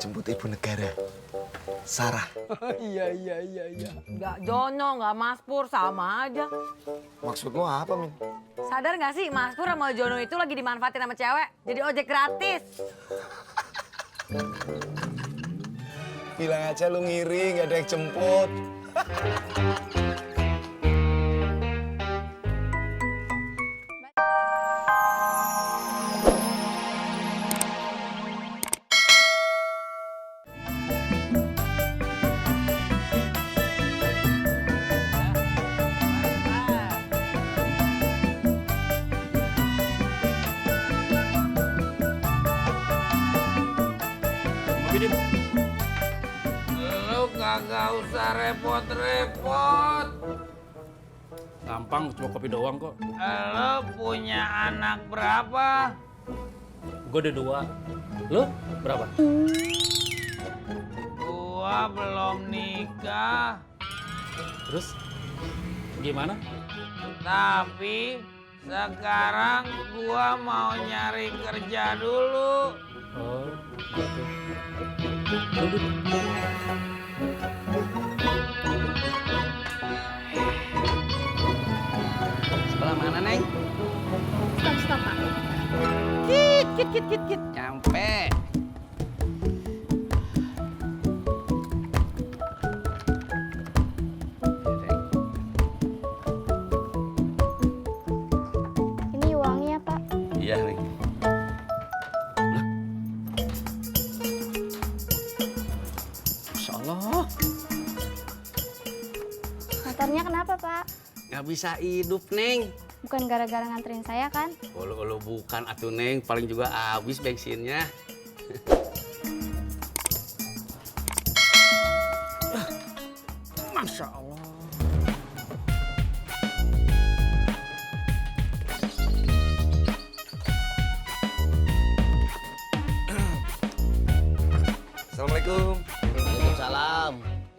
jemput ibu negara, Sarah. Iya. Nggak Jono, nggak Mas Pur, sama aja. Maksudmu apa, Min? Sadar nggak sih Mas Pur sama Jono itu lagi dimanfaatin sama cewek, jadi ojek gratis. Bilang aja lu ngiri, nggak ada yang jemput. Lu kagak usah repot-repot. Gampang, cuma kopi doang kok. Lu punya anak berapa? Gue ada 2. Lu berapa? Gua belum nikah, Terus gimana? tapi sekarang gua mau nyari kerja dulu. Oh, gitu. Duduk. Sebelah mana, Neng? Stop, Pak. Kit. Nyampe. Ini uangnya, Pak. Iya, Neng. Masya Allah, Motornya kenapa, Pak? nggak bisa hidup, Neng. Bukan gara-gara nganterin saya, kan? Olo bukan atuh, Neng. Paling juga habis bensinnya. Masya Allah. Assalamualaikum. Waalaikumsalam.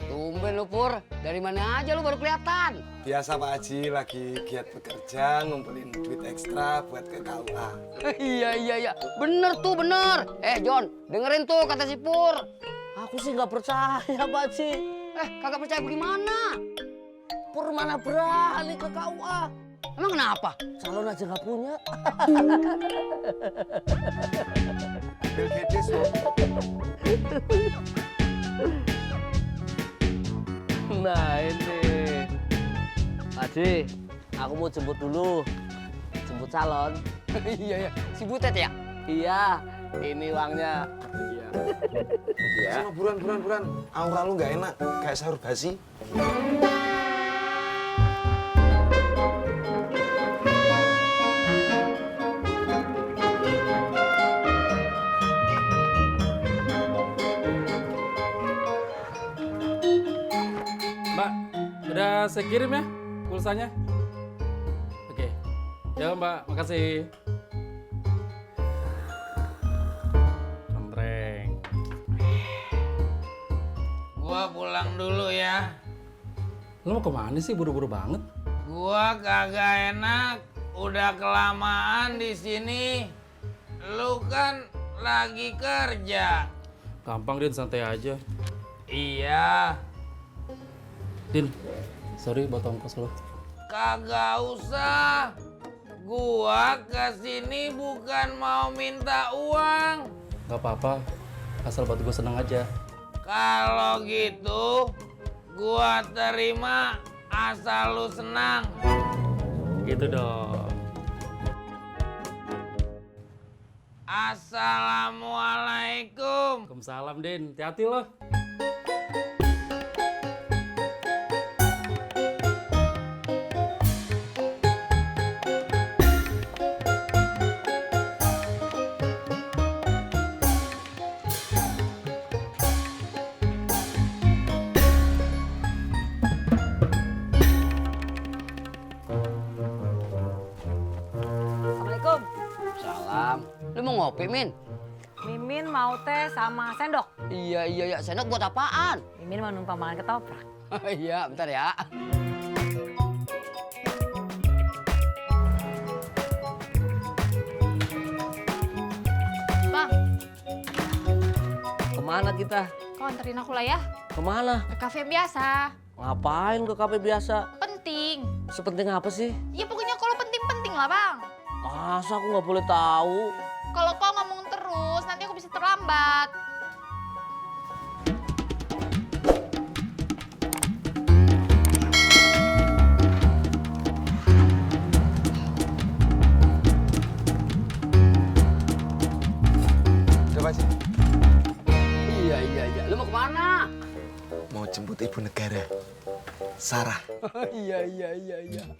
Tumben lu, Pur. Dari mana aja lu baru kelihatan? Biasa Pak Haji lagi giat bekerja, ngumpulin duit ekstra buat ke KUA. Iya. Bener tuh, bener. John, dengerin tuh kata si Pur. Aku sih nggak percaya, Pak Haji. Kagak percaya bagaimana? Pur mana berani ke KUA? Emang kenapa? Calon aja nggak punya. Bill Gates, Bu. Nah ini. Pak Haji, aku mau jemput dulu. Jemput calon. Iya. Si Butet ya? Iya, ini uangnya. Iya. Sana buruan. Aura lu nggak enak, kayak sahur basi. Mbak, udah saya kirim ya pulsanya? Oke. Ya Mbak, makasih. Contreng. Gua pulang dulu ya. Lu mau kemana sih buru-buru banget? Gua kagak enak, udah kelamaan di sini. Lu kan lagi kerja. Gampang, Din, santai aja. Iya, Din, sorry buat ongkos lo. kagak usah. Gua kesini bukan mau minta uang. Gak apa-apa, asal buat gue seneng aja. Kalau gitu, gua terima asal lu senang. Gitu dong. Assalamualaikum. Waalaikumsalam, Din. Hati-hati lo. Assalamualaikum. Salam. Lu mau ngopi, Min? Mimin mau teh sama sendok. Iya. Sendok buat apaan? Mimin mau numpang makan ketoprak. Iya, bentar ya. Bang. Kemana kemana kita? Kau anterin aku lah ya. Kemana? Ke kafe biasa. Ngapain ke kafe biasa? Penting. Sepenting apa sih? Ya pokoknya kalau penting-penting lah bang. Masa aku nggak boleh tahu? Kalau kau ngomong terus, nanti aku bisa terlambat. Coba sih. Iya. Lu mau kemana? Mau jemput ibu negara, Sarah. Iya.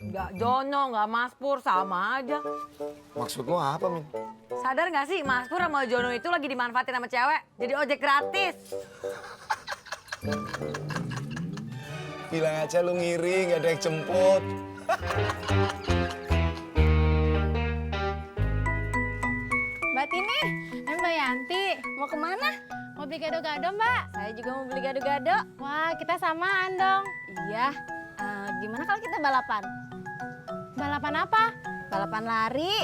Nggak Jono, nggak Mas Pur, sama aja. Maksudmu apa, Min? Sadar nggak sih Mas Pur sama Jono itu lagi dimanfaatin sama cewek jadi ojek gratis. Bilang aja lu ngiri, gak ada yang jemput. Mbak Tini, Mbak Yanti, mau kemana? Mau beli gado-gado Mbak? Saya juga mau beli gado-gado. Wah, kita samaan dong. Iya, gimana kalau kita balapan? Balapan apa? Balapan lari.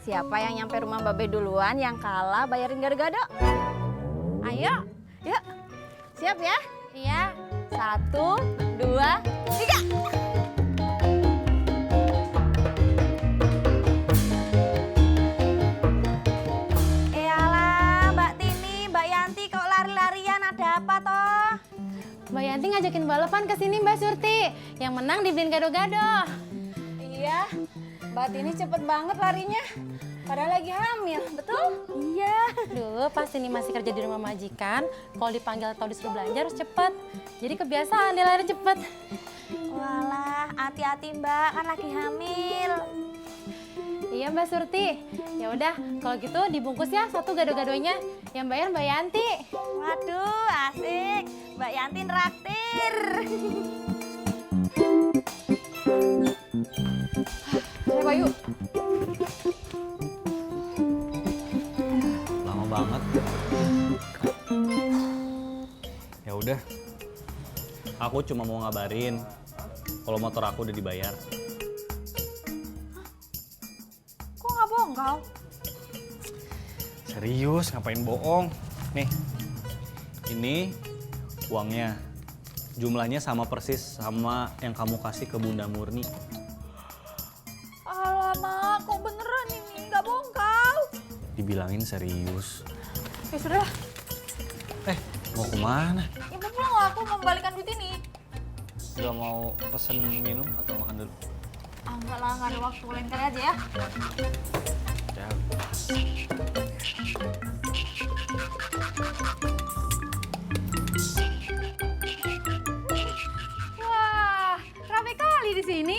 Siapa yang nyampe rumah Mbak Be duluan, yang kalah bayarin gado-gado. Ayo. Yuk, siap ya? Iya. 1, 2, 3. Eyalah, Mbak Tini, Mbak Yanti kok lari-larian, ada apa toh? Mbak Yanti ngajakin balapan ke sini Mbak Surti. Yang menang dibeliin gado-gado. Iya, Mbak Tini cepet banget larinya. Padahal lagi hamil, betul? Iya. Duh, pas ini masih kerja di rumah majikan, kalau dipanggil atau disuruh belanja harus cepet. Jadi kebiasaan dia lari cepet. Walah, hati-hati Mbak, kan lagi hamil. Iya Mbak Surti. Ya udah, kalau gitu dibungkus ya satu gado-gadonya. Yang bayar Mbak Yanti. Waduh, asik. Mbak Yanti traktir. Ayo Pak, yuk. Lama banget. Ya udah. Aku cuma mau ngabarin kalau motor aku udah dibayar. Kok nggak bohong kau? Serius, ngapain bohong? Nih. Ini uangnya. Jumlahnya sama persis sama yang kamu kasih ke Bunda Murni. Alamak, kok beneran ini? Nggak bohong kau? Dibilangin serius. Ya sudah, Mau kemana? ya mau pulang lah, aku mau membalikan duit ini. Udah mau pesen minum atau makan dulu? Ah, enggak lah, nggak ada waktu. Lain kali aja ya. Ya. Wah, rame kali di sini.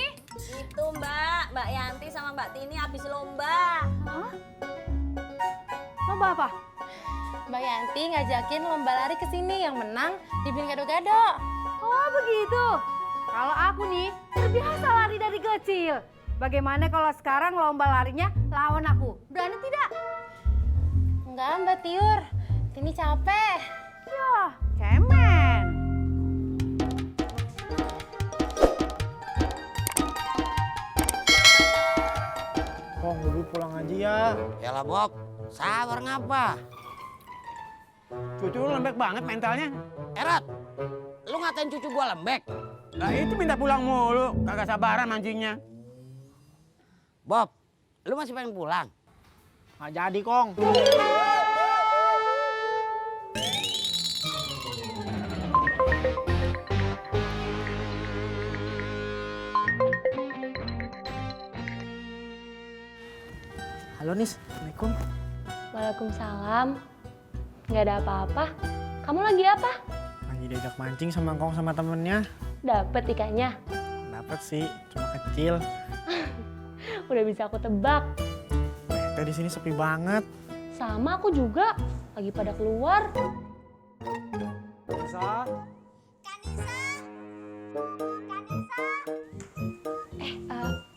Itu Mbak Yanti sama Mbak Tini habis lomba. Lomba apa? Mbak Yanti ngajakin lomba lari ke sini, yang menang dibeliin gado-gado. Oh begitu. Kalau aku nih terbiasa lari dari kecil. Bagaimana kalau sekarang lomba larinya lawan aku? Berani tidak? Enggak Mbak Tiur, Tini capek. Yah, cemen. Kong, Bobi pulang aja ya. Yalah Bob, sabar ngapa? Cucu lu lembek banget mentalnya. Erot, lu ngatain cucu gua lembek? Lah itu minta pulang mulu, kagak sabaran mancingnya. Bob, lu masih pengen pulang? Nggak jadi, Kong. Halo Nis, Assalamualaikum. Waalaikumsalam. Nggak ada apa-apa. Kamu lagi apa? Lagi diajak mancing sama Kong sama temennya. Dapet ikannya. Dapet sih, cuma kecil. Udah bisa aku tebak. Bete di sini sepi banget. Sama aku juga. Lagi pada keluar. Bisa?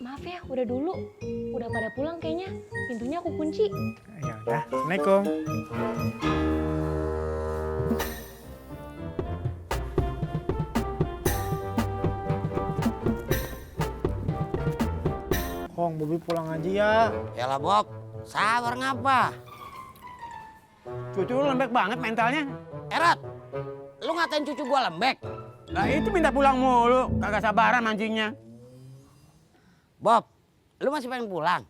Maaf ya, udah dulu. Udah pada pulang kayaknya. Pintunya aku kunci. Ya udah, Assalamualaikum. Kong, Bobi pulang aja ya. Yalah Bob, sabar ngapa? Cucu lu lembek banget mentalnya. Erot, lu ngatain cucu gua lembek? Lah itu minta pulang mulu, kagak sabaran mancingnya. Bob, lu masih pengen pulang?